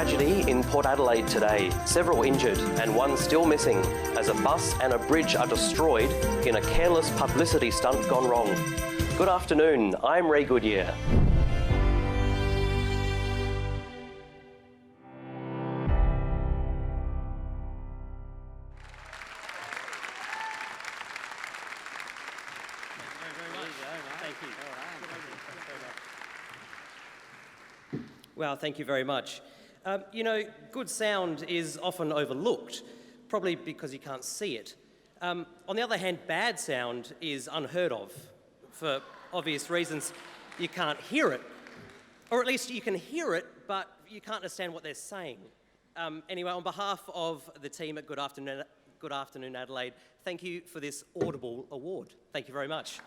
tragedy in Port Adelaide today. Several injured and one still missing as a bus and a bridge are destroyed in a careless publicity stunt gone wrong. Good afternoon, I'm Ray Goodyear. Well, thank you very much. You know, good sound is often overlooked, probably because you can't see it. On the other hand, bad sound is unheard of. For obvious reasons, you can't hear it. Or at least you can hear it, but you can't understand what they're saying. Anyway, on behalf of the team at Good Afternoon Adelaide, thank you for this Audible award. Thank you very much.